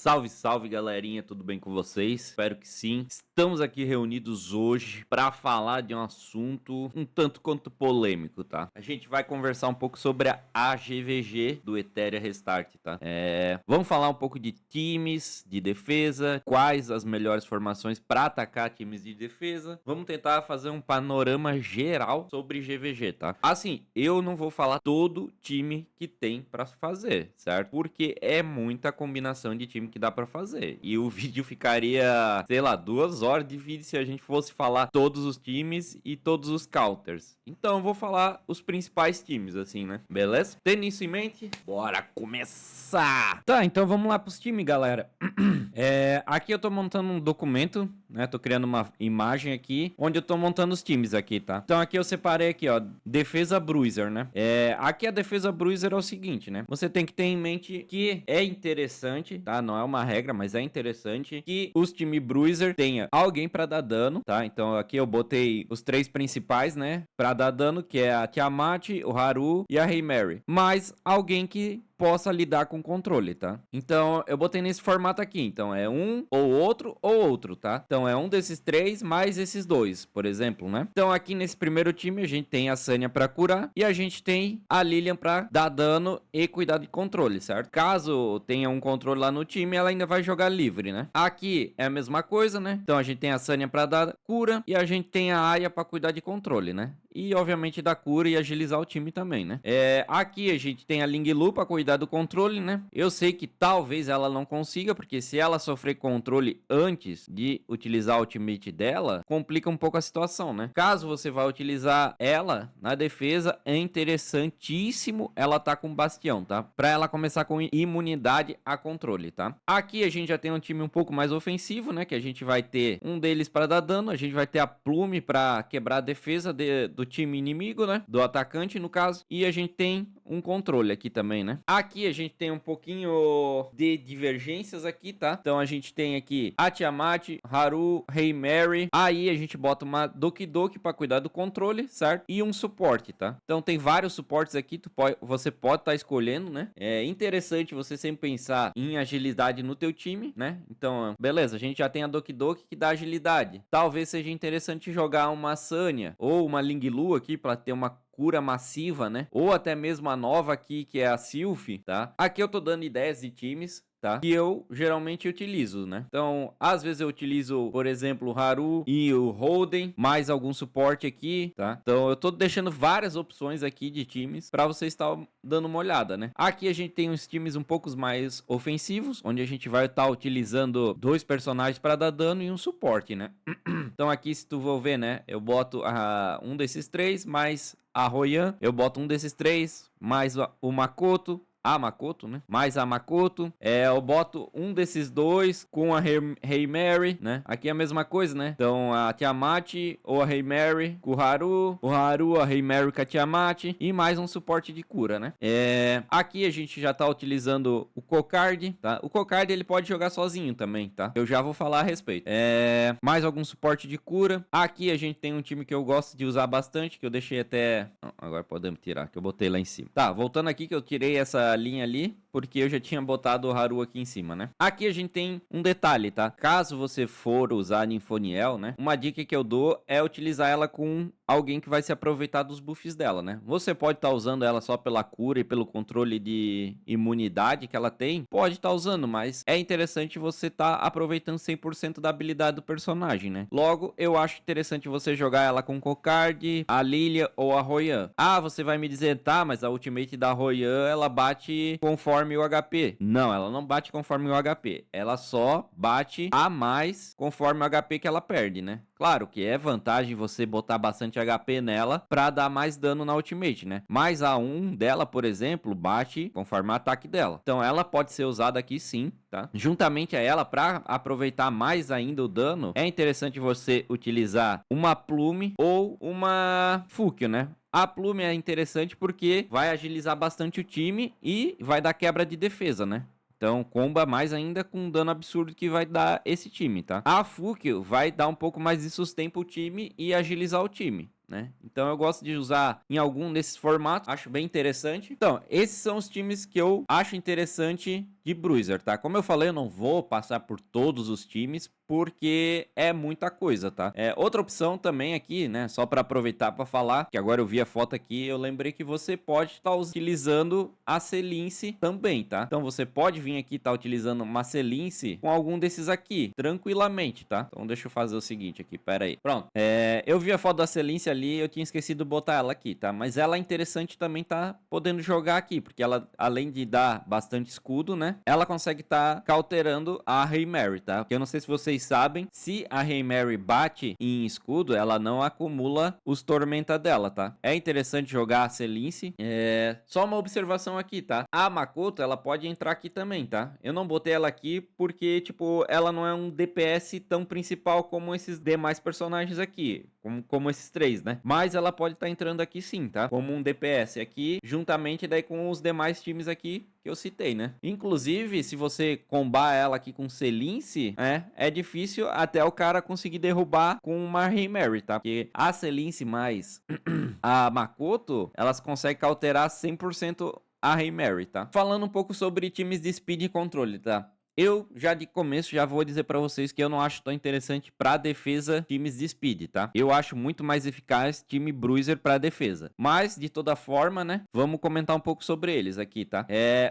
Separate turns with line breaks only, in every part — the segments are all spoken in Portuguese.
Salve, salve, galerinha, tudo bem com vocês? Espero que sim. Estamos aqui reunidos hoje para falar de um assunto um tanto quanto polêmico, tá? A gente vai conversar um pouco sobre a AGVG do Ethereum Restart, tá? Vamos falar um pouco de times de defesa, quais as melhores formações para atacar times de defesa. Vamos tentar fazer um panorama geral sobre GVG, tá? Assim, eu não vou falar todo time que tem para fazer, certo? Porque é muita combinação de time que dá para fazer. E o vídeo ficaria, sei lá, 2 horas de vídeo se a gente fosse falar todos os times e todos os counters. Então eu vou falar os principais times, assim, né? Beleza? Tendo isso em mente, bora começar! Tá, então vamos lá pros times, galera. Aqui eu tô montando um documento, né? Tô criando uma imagem aqui, onde eu tô montando os times aqui, tá? Então aqui eu separei aqui, ó, defesa bruiser, né? Aqui a defesa bruiser é o seguinte, né? Você tem que ter em mente que é interessante, tá? Não é uma regra, mas é interessante que os times bruiser tenha alguém pra dar dano, tá? Então aqui eu botei os 3 principais, né? Pra dar dano, que é a Tiamat, o Haru e a Rei Mary. Mas alguém que possa lidar com o controle, tá? Então, eu botei nesse formato aqui. Então, é um ou outro, tá? Então, é um desses 3 mais esses 2, por exemplo, né? Então, aqui nesse primeiro time, a gente tem a Sanya pra curar e a gente tem a Lilian pra dar dano e cuidar de controle, certo? Caso tenha um controle lá no time, ela ainda vai jogar livre, né? Aqui é a mesma coisa, né? Então, a gente tem a Sanya pra dar cura e a gente tem a Aya pra cuidar de controle, né? E, obviamente, dar cura e agilizar o time também, né? Aqui a gente tem a Ling Lu pra cuidar do controle, né? Eu sei que talvez ela não consiga, porque se ela sofrer controle antes de utilizar o ultimate dela, complica um pouco a situação, né? Caso você vá utilizar ela na defesa, é interessantíssimo ela tá com bastião, tá? Pra ela começar com imunidade a controle, tá? Aqui a gente já tem um time um pouco mais ofensivo, né? Que a gente vai ter um deles para dar dano, a gente vai ter a Plume para quebrar a defesa do time inimigo, né? Do atacante, no caso. E a gente tem um controle aqui também, né? Aqui a gente tem um pouquinho de divergências aqui, tá? Então a gente tem aqui a Tiamat, Haru, Rei Mary. Aí a gente bota uma Doki Doki pra cuidar do controle, certo? E um suporte, tá? Então tem vários suportes aqui, você pode estar escolhendo, né? É interessante você sempre pensar em agilidade no teu time, né? Então, beleza, a gente já tem a Doki Doki que dá agilidade. Talvez seja interessante jogar uma Sanya ou uma Ling Lu aqui pra ter uma cura massiva, né? Ou até mesmo a nova aqui, que é a Sylph, tá? Aqui eu tô dando ideias de times, tá? Que eu geralmente utilizo, né? Então, às vezes eu utilizo, por exemplo, o Haru e o Holden, mais algum suporte aqui, tá? Então, eu tô deixando várias opções aqui de times para você estar dando uma olhada, né? Aqui a gente tem uns times um pouco mais ofensivos, onde a gente vai estar utilizando 2 personagens para dar dano e um suporte, né? Então, aqui, se tu for ver, né? Eu boto um desses 3 mais a Royan, eu boto um desses 3 mais o Makoto, a Makoto, né? Mais a Makoto. Eu boto um desses 2 com a Rei Mary, né? Aqui é a mesma coisa, né? Então a Tiamat ou a Rei Mary com o Haru, a Rei Mary com a Tiamat e mais um suporte de cura, né? Aqui a gente já tá utilizando o Kokard, tá? O Kokard ele pode jogar sozinho também, tá? Eu já vou falar a respeito. Mais algum suporte de cura. Aqui a gente tem um time que eu gosto de usar bastante, que eu deixei até... Não, agora podemos tirar, que eu botei lá em cima. Tá, voltando aqui que eu tirei essa linha ali, porque eu já tinha botado o Haru aqui em cima, né? Aqui a gente tem um detalhe, tá? Caso você for usar a Ninfoniel, né? Uma dica que eu dou é utilizar ela com alguém que vai se aproveitar dos buffs dela, né? Você pode estar usando ela só pela cura e pelo controle de imunidade que ela tem. Pode estar usando, mas é interessante você estar aproveitando 100% da habilidade do personagem, né? Logo, eu acho interessante você jogar ela com o Kokard, a Lilia ou a Royan. Ah, você vai me dizer, tá, mas a ultimate da Royan, ela bate conforme o HP. Não, ela não bate conforme o HP. Ela só bate a mais conforme o HP que ela perde, né? Claro que é vantagem você botar bastante HP nela pra dar mais dano na ultimate, né? Mas a 1 dela, por exemplo, bate conforme o ataque dela. Então ela pode ser usada aqui sim, tá? Juntamente a ela, pra aproveitar mais ainda o dano, é interessante você utilizar uma Plume ou uma Fúquio, né? A Plume é interessante porque vai agilizar bastante o time e vai dar quebra de defesa, né? Então, comba mais ainda com o dano absurdo que vai dar esse time, tá? A Fúquio vai dar um pouco mais de sustento ao time e agilizar o time, né? Então, eu gosto de usar em algum desses formatos. Acho bem interessante. Então, esses são os times que eu acho interessante de Bruiser, tá? Como eu falei, eu não vou passar por todos os times, porque é muita coisa, tá? Outra opção também aqui, né? Só para aproveitar para falar, que agora eu vi a foto aqui, eu lembrei que você pode estar utilizando a Selince também, tá? Então você pode vir aqui estar utilizando uma Selince com algum desses aqui, tranquilamente, tá? Então deixa eu fazer o seguinte aqui, pera aí. Pronto. Eu vi a foto da Selince ali, eu tinha esquecido de botar ela aqui, tá? Mas ela é interessante também tá podendo jogar aqui, porque ela, além de dar bastante escudo, né? Ela consegue estar cauterando a Hail Mary, tá? Porque eu não sei se vocês sabem, se a Hail Mary bate em escudo, ela não acumula os tormenta dela, tá? É interessante jogar a Selince. Só uma observação aqui, tá? A Makoto, ela pode entrar aqui também, tá? Eu não botei ela aqui porque, tipo, ela não é um DPS tão principal como esses demais personagens aqui. Como esses três, né? Mas ela pode estar entrando aqui sim, tá? Como um DPS aqui, juntamente daí com os demais times aqui que eu citei, né? Inclusive, se você combar ela aqui com Selince, é difícil até o cara conseguir derrubar com uma Hail Mary, tá? Porque a Selince mais a Makoto, elas conseguem cauterar 100% a Hail Mary, tá? Falando um pouco sobre times de speed e controle, tá? Eu já de começo já vou dizer pra vocês que eu não acho tão interessante pra defesa times de speed, tá? Eu acho muito mais eficaz time bruiser pra defesa. Mas, de toda forma, né? Vamos comentar um pouco sobre eles aqui, tá?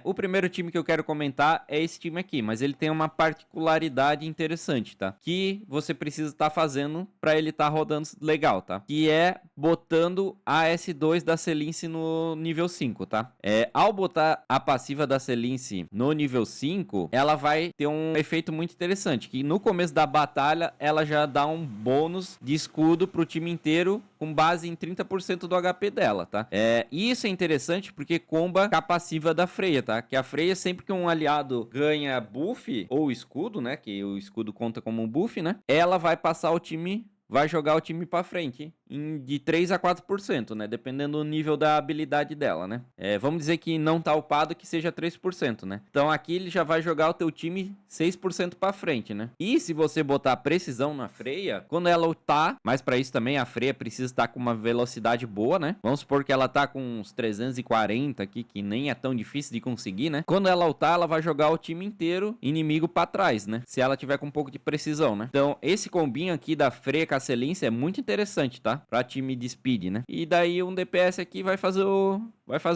O primeiro time que eu quero comentar é esse time aqui, mas ele tem uma particularidade interessante, tá? Que você precisa estar fazendo pra ele estar rodando legal, tá? Que é botando a S2 da Selince no nível 5, tá? Ao botar a passiva da Selince no nível 5, ela vai ter um efeito muito interessante, que no começo da batalha ela já dá um bônus de escudo pro time inteiro com base em 30% do HP dela, tá? E isso é interessante porque comba com a passiva da Freya, tá? Que a Freya, sempre que um aliado ganha buff ou escudo, né? Que o escudo conta como um buff, né? Ela vai passar o time... vai jogar o time pra frente de 3 a 4%, né? Dependendo do nível da habilidade dela, né? Vamos dizer que não tá upado, que seja 3%, né? Então aqui ele já vai jogar o teu time 6% pra frente, né? E se você botar precisão na Freya, quando ela ultar, mas pra isso também a Freya precisa estar com uma velocidade boa, né? Vamos supor que ela tá com uns 340 aqui, que nem é tão difícil de conseguir, né? Quando ela ultar, ela vai jogar o time inteiro inimigo pra trás, né? Se ela tiver com um pouco de precisão, né? Então esse combinho aqui da Freya com a Selince é muito interessante, tá? Pra time de speed, né? E daí um DPS aqui vai fazer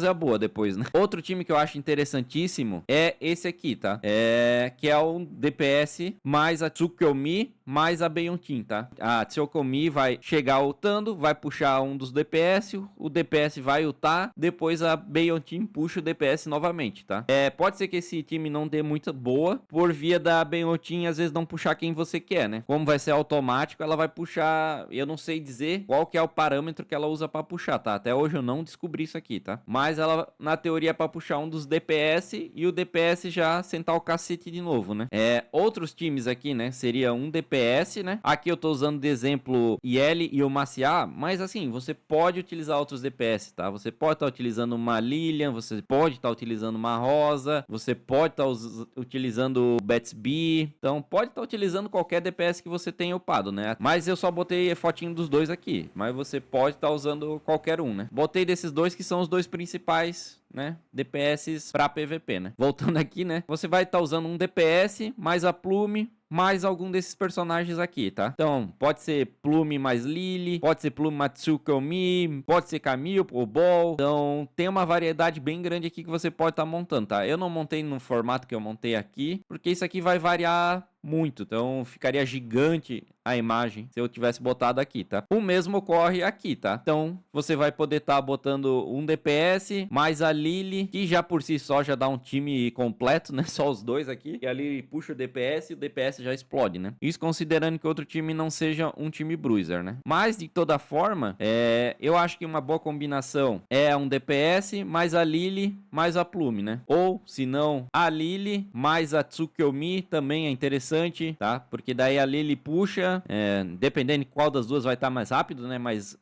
a boa depois, né? Outro time que eu acho interessantíssimo é esse aqui, tá? Que é o DPS mais a Tsukuyomi mais a Beijontin, tá? A Tsukuyomi vai chegar ultando, vai puxar um dos DPS, o DPS vai ultar, depois a Beijontin puxa o DPS novamente, tá? Pode ser que esse time não dê muito boa, por via da Beijontin às vezes não puxar quem você quer, né? Como vai ser automático, ela vai puxar, eu não sei dizer qual que é o parâmetro que ela usa pra puxar, tá? Até hoje eu não descobri isso aqui, tá? Mas ela, na teoria, é pra puxar um dos DPS e o DPS já sentar o cacete de novo, né? Outros times aqui, né? Seria um DPS, né? Aqui eu tô usando de exemplo IL e o Maciá, mas assim, você pode utilizar outros DPS, tá? Você pode estar utilizando uma Lilian, você pode estar utilizando uma Rosa, você pode estar utilizando o Betsby, então pode estar utilizando qualquer DPS que você tenha upado, né? Mas eu só botei a fotinho dos dois aqui, mas você pode estar usando qualquer um, né? Botei desses dois que são os dois principais, né? DPS pra PVP, né? Voltando aqui, né? Você vai estar usando um DPS mais a Plume mais algum desses personagens aqui, tá? Então, pode ser Plume mais Lily, pode ser Plume mais Tsukuyomi, pode ser Camille ou Ball. Então, tem uma variedade bem grande aqui que você pode estar montando, tá? Eu não montei no formato que eu montei aqui, porque isso aqui vai variar muito, então ficaria gigante a imagem se eu tivesse botado aqui, tá? O mesmo ocorre aqui, tá? Então você vai poder estar botando um DPS mais a Lily, que já por si só já dá um time completo, né? Só os dois aqui, e a Lily puxa o DPS e o DPS já explode, né? Isso considerando que outro time não seja um time bruiser, né? Mas de toda forma, eu acho que uma boa combinação é um DPS mais a Lily mais a Plume, né? Ou se não, a Lily mais a Tsukuyomi também é interessante, tá? Porque daí a Lily puxa, dependendo de qual das duas vai estar mais rápido, né? Mas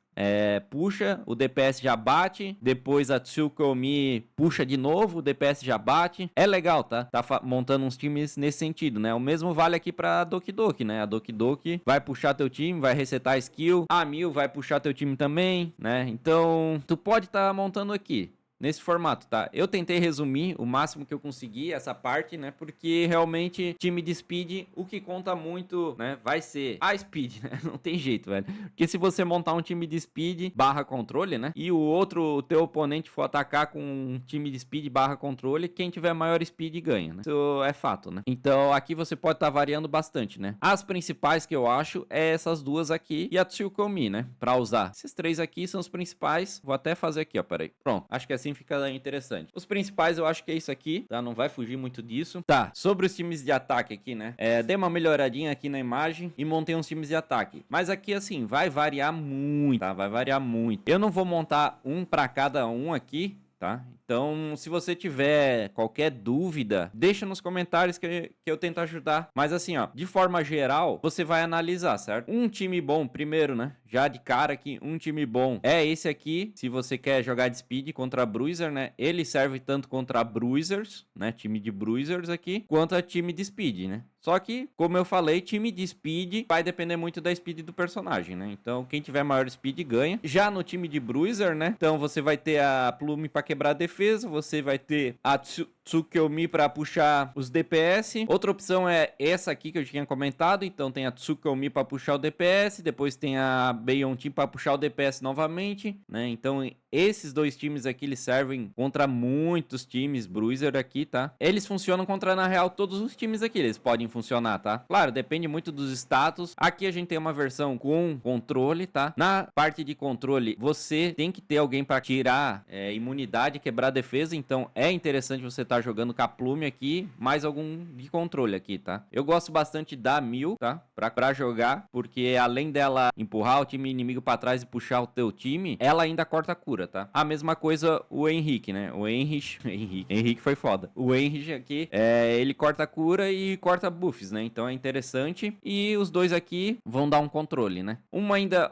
puxa, o DPS já bate, depois a Tsukuyomi puxa de novo, o DPS já bate. É legal, tá? Tá montando uns times nesse sentido, né? O mesmo vale aqui pra Doki Doki, né? A Doki Doki vai puxar teu time, vai resetar a skill. A Mil vai puxar teu time também, né? Então, tu pode estar montando aqui nesse formato, tá? Eu tentei resumir o máximo que eu consegui essa parte, né? Porque realmente time de speed, o que conta muito, né? Vai ser a speed, né? Não tem jeito, velho. Porque se você montar um time de speed barra controle, né? E o teu oponente for atacar com um time de speed barra controle, quem tiver maior speed ganha, né? Isso é fato, né? Então aqui você pode estar variando bastante, né? As principais que eu acho é essas duas aqui e a Tsukomi, né? Pra usar. Esses três aqui são os principais. Vou até fazer aqui, ó, peraí. Pronto, acho que assim fica interessante. Os principais eu acho que é isso aqui, tá? Não vai fugir muito disso. Tá, sobre os times de ataque aqui, né? Dei uma melhoradinha aqui na imagem e montei uns times de ataque. Mas aqui, assim, vai variar muito, tá? Vai variar muito. Eu não vou montar um pra cada um aqui, tá? Então, se você tiver qualquer dúvida, deixa nos comentários que eu tento ajudar. Mas assim, ó, de forma geral, você vai analisar, certo? Um time bom, primeiro, né? Já de cara aqui, um time bom é esse aqui. Se você quer jogar de speed contra bruiser, né? Ele serve tanto contra bruisers, né? Time de bruisers aqui, quanto a time de speed, né? Só que, como eu falei, time de speed vai depender muito da speed do personagem, né? Então, quem tiver maior speed ganha. Já no time de bruiser, né? Então, você vai ter a Plume para quebrar a defesa, você vai ter a Tsukuyomi para puxar os DPS. Outra opção é essa aqui que eu tinha comentado. Então, tem a Tsukuyomi para puxar o DPS, depois tem a Beiyontin para puxar o DPS novamente, né? Então, esses dois times aqui, eles servem contra muitos times bruiser aqui, tá? Eles funcionam contra, na real, todos os times aqui. Eles podem funcionar, tá? Claro, depende muito dos status. Aqui a gente tem uma versão com controle, tá? Na parte de controle, você tem que ter alguém para tirar imunidade e quebrar defesa. Então, é interessante você estar jogando com a Plume aqui, mais algum de controle aqui, tá? Eu gosto bastante da Mil, tá? Pra jogar, porque além dela empurrar o time inimigo para trás e puxar o teu time, ela ainda corta a cura, tá? A mesma coisa o Henrique, né? O Henrique foi foda. O Henrique aqui, ele corta a cura e corta buffs, né? Então é interessante. E os dois aqui vão dar um controle, né?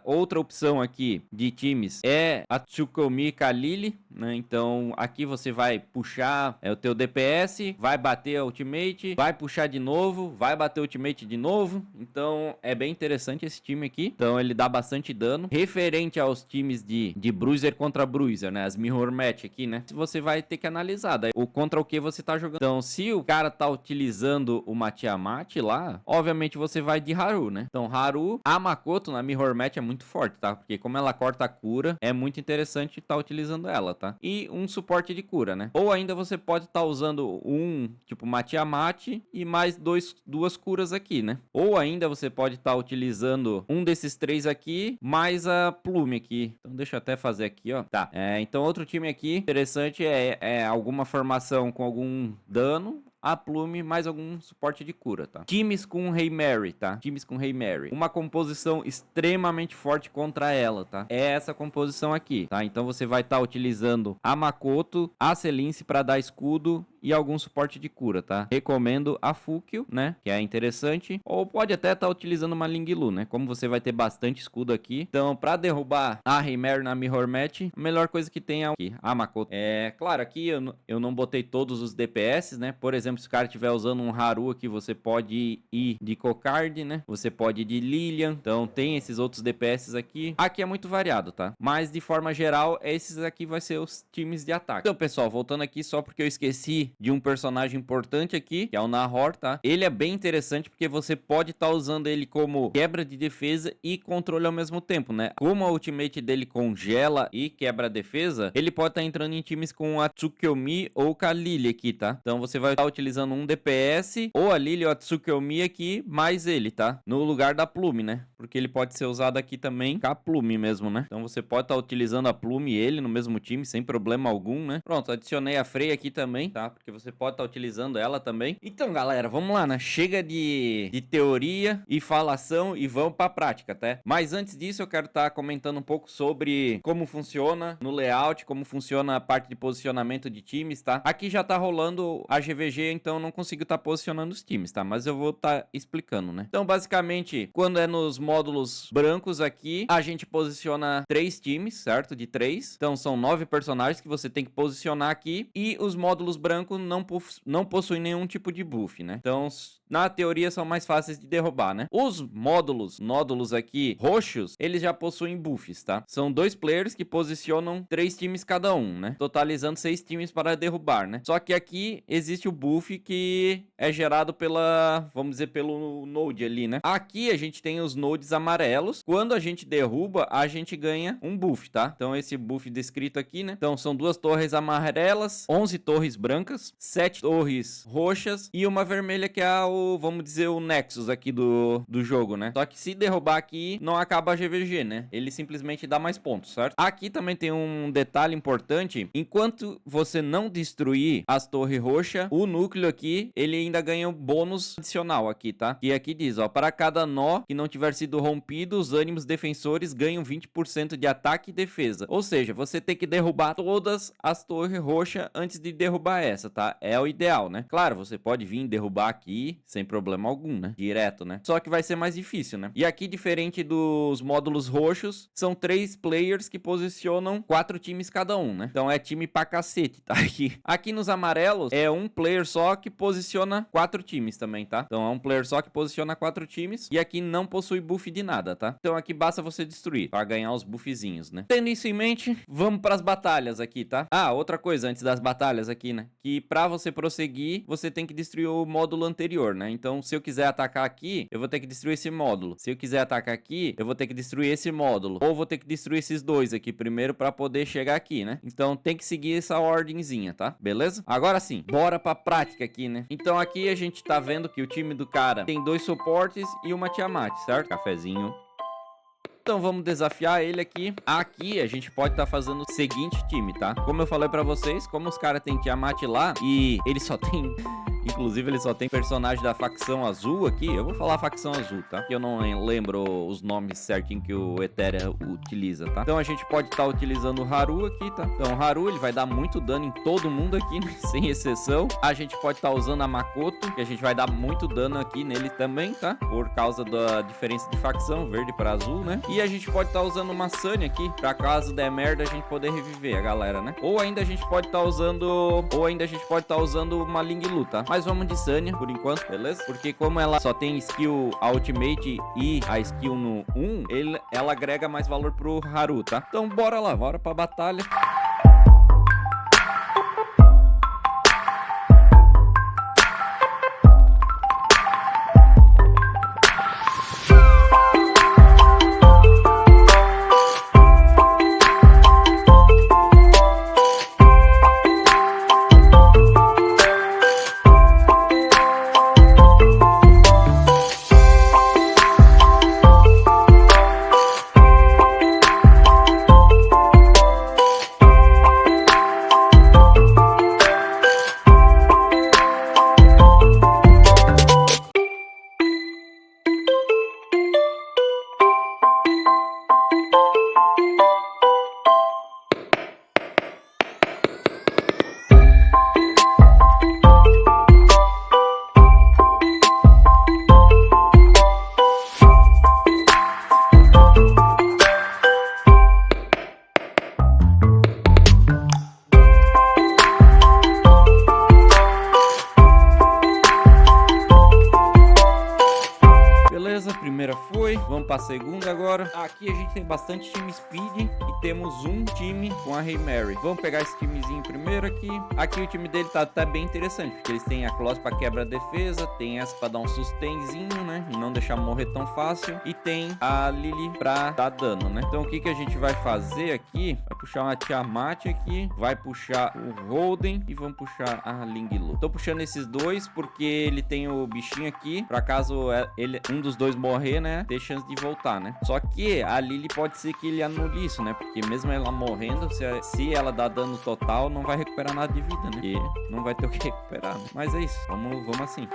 Outra opção aqui de times é a Tsukuyomi Kalili, né? Então aqui você vai puxar o teu DPS, vai bater a ultimate, vai puxar de novo, vai bater a ultimate de novo. Então é bem interessante esse time aqui. Então ele dá bastante dano. Referente aos times de bruiser contra bruiser, né? As mirror match aqui, né? Você vai ter que analisar daí, contra o que você tá jogando. Então se o cara tá utilizando uma Tiamat lá, obviamente você vai de Haru, né? Então Haru, a Makoto na mirror match é muito forte, tá? Porque como ela corta a cura, é muito interessante estar utilizando ela, tá? E um suporte de cura, né? Ou ainda você pode estar usando tipo uma Tiamat e mais duas curas aqui, né? Ou ainda você pode estar utilizando um desses três aqui, mais a Plume aqui. Então deixa eu até fazer aqui, ó. Tá, então outro time aqui interessante é alguma formação com algum dano, a Plume mais algum suporte de cura, tá? Times com Rei Mary, tá? Times com Rei Mary. Uma composição extremamente forte contra ela, tá? É essa composição aqui, tá? Então você vai estar utilizando a Makoto, a Celince para dar escudo e algum suporte de cura, tá? Recomendo a Fukyo, né? Que é interessante. Ou pode até estar utilizando uma Ling Lu, né? Como você vai ter bastante escudo aqui. Então, para derrubar a Rei Mary na Mirror Match, a melhor coisa que tem é aqui, a Makoto. Claro, aqui eu não botei todos os DPS, né? Por exemplo, se o cara estiver usando um Haru aqui, você pode ir de Kokard, né? Você pode ir de Lilian. Então, tem esses outros DPS aqui. Aqui é muito variado, tá? Mas, de forma geral, esses aqui vai ser os times de ataque. Então, pessoal, voltando aqui só porque eu esqueci de um personagem importante aqui, que é o Nahor, tá? Ele é bem interessante porque você pode estar usando ele como quebra de defesa e controle ao mesmo tempo, né? Como a ultimate dele congela e quebra a defesa, ele pode estar entrando em times com a Tsukuyomi ou com a Lily aqui, tá? Então você vai estar utilizando um DPS ou a Lily ou a Tsukuyomi aqui, mais ele, tá? No lugar da Plume, né? Porque ele pode ser usado aqui também com a Plume mesmo, né? Então você pode estar utilizando a Plume e ele no mesmo time sem problema algum, né? Pronto, adicionei a Frey aqui também, tá? Porque você pode estar utilizando ela também. Então, galera, vamos lá, né? Chega de teoria e falação e vamos pra prática, tá? Mas antes disso, eu quero estar comentando um pouco sobre como funciona no layout, como funciona a parte de posicionamento de times, tá? Aqui já tá rolando a GVG, então eu não consigo estar posicionando os times, tá? Mas eu vou estar explicando, né? Então, basicamente, quando é nos módulos brancos aqui, a gente posiciona 3 times, certo? De 3. Então, são 9 personagens que você tem que posicionar aqui. E os módulos brancos branco não possui nenhum tipo de buff, né? Então, na teoria, são mais fáceis de derrubar, né? Os nódulos aqui, roxos, eles já possuem buffs, tá? São 2 players que posicionam 3 times cada um, né? Totalizando 6 times para derrubar, né? Só que aqui existe o buff que é gerado pela, vamos dizer, pelo node ali, né? Aqui a gente tem os nodes amarelos. Quando a gente derruba, a gente ganha um buff, tá? Então esse buff descrito aqui, né? Então são 2 torres amarelas, 11 torres brancas, 7 torres roxas e uma vermelha que é o, vamos dizer, o Nexus aqui do jogo, né? Só que se derrubar aqui, não acaba a GVG, né? Ele simplesmente dá mais pontos, certo? Aqui também tem um detalhe importante. Enquanto você não destruir as torres roxas, o núcleo aqui, ele ainda ganha um bônus adicional aqui, tá? E aqui diz, ó, para cada nó que não tiver sido rompido, os ânimos defensores ganham 20% de ataque e defesa. Ou seja, você tem que derrubar todas as torres roxas antes de derrubar essa, tá? É o ideal, né? Claro, você pode vir derrubar aqui sem problema algum, né? Direto, né? Só que vai ser mais difícil, né? E aqui, diferente dos módulos roxos, são 3 players que posicionam 4 times cada um, né? Então é time pra cacete, tá? Aqui nos amarelos é um player só que posiciona 4 times também, tá? Então é um player só que posiciona 4 times e aqui não possui buff de nada, tá? Então aqui basta você destruir pra ganhar os buffzinhos, né? Tendo isso em mente, vamos pras batalhas aqui, tá? Ah, outra coisa antes das batalhas aqui, né? Que pra você prosseguir, você tem que destruir o módulo anterior, né? Então se eu quiser atacar aqui, eu vou ter que destruir esse módulo. Se eu quiser atacar aqui, eu vou ter que destruir esse módulo. Ou vou ter que destruir esses dois aqui primeiro pra poder chegar aqui, né? Então tem que seguir essa ordemzinha, tá? Beleza? Agora sim, bora pra prática aqui, né? Então aqui a gente tá vendo que o time do cara tem 2 suportes e uma Tiamat, certo? Cafezinho. Então vamos desafiar ele aqui. Aqui a gente pode estar fazendo o seguinte time, tá? Como eu falei pra vocês, como os caras têm Tiamat lá e ele só tem... Inclusive, ele só tem personagem da facção azul aqui. Eu vou falar facção azul, tá? Que eu não lembro os nomes certinho que o Ethereum utiliza, tá? Então, a gente pode estar utilizando o Haru aqui, tá? Então, o Haru, ele vai dar muito dano em todo mundo aqui, né? Sem exceção. A gente pode estar usando a Makoto, que a gente vai dar muito dano aqui nele também, tá? Por causa da diferença de facção, verde para azul, né? E a gente pode estar usando uma Sunny aqui, pra caso der merda, a gente poder reviver a galera, né? Ou ainda a gente pode estar usando... uma Ling Lu, tá? Mas vamos de Sanya por enquanto, beleza? Porque como ela só tem skill a Ultimate e a skill no 1, ela agrega mais valor pro Haru, tá? Então bora lá, bora pra batalha. Primeira foi, vamos para a segunda agora. Aqui a gente tem bastante time speed e temos um time com a Hail Mary. Vamos pegar esse timezinho primeiro aqui. Aqui o time dele tá até bem interessante, porque eles têm a Closs para quebra a defesa, tem essa para dar um sustainzinho, né, e não deixar morrer tão fácil, e tem a Lily para dar dano, né. Então o que que a gente vai fazer aqui? Vai puxar uma Tiamat aqui, vai puxar o Holden e vamos puxar a Ling Lu. Tô puxando esses dois porque ele tem o bichinho aqui, para caso um dos dois morrer, né, ter chance de voltar, né. Só que a Lily pode ser que ele anule isso, né, porque mesmo ela morrendo, se ela dá dano total, não vai recuperar nada de vida, né, porque não vai ter o que recuperar, né? Mas é isso, vamos assim.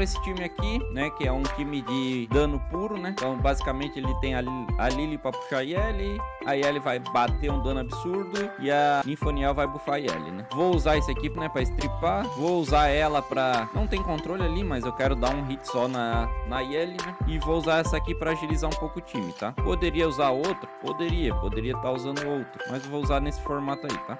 esse time aqui, né, que é um time de dano puro, né? Então, basicamente, ele tem a Lily pra puxar a Yeli, a Yeli vai bater um dano absurdo e a Nymphoniel vai buffar a Yeli, né? Vou usar esse aqui, né, pra stripar. Vou usar ela pra... Não tem controle ali, mas eu quero dar um hit só na Yeli, né? E vou usar essa aqui pra agilizar um pouco o time, tá? Poderia usar outro? Poderia estar usando outro, mas eu vou usar nesse formato aí, tá?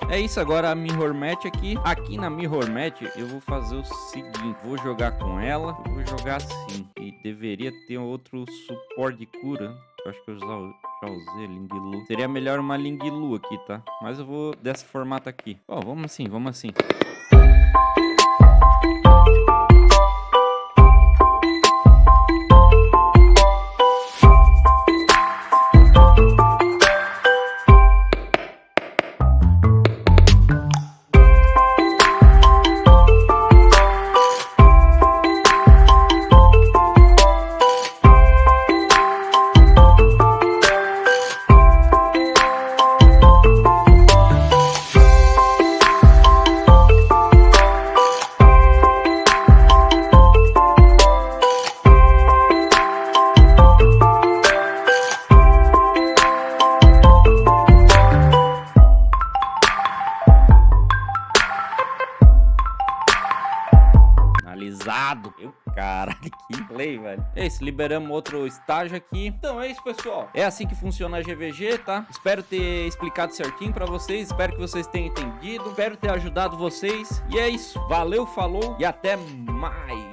É isso, agora a Mirror Match aqui. Aqui na Mirror Match eu vou fazer o seguinte. Vou jogar com ela. Eu vou jogar assim. E deveria ter outro suporte de cura. Eu acho que eu já usei Ling Lu. Seria melhor uma Ling Lu aqui, tá? Mas eu vou desse formato aqui. Ó, vamos assim, vamos assim. Finalizado. Meu caralho, que play, velho. É isso, liberamos outro estágio aqui. Então é isso, pessoal. É assim que funciona a GVG, tá? Espero ter explicado certinho pra vocês. Espero que vocês tenham entendido. Espero ter ajudado vocês. E é isso. Valeu, falou e até mais.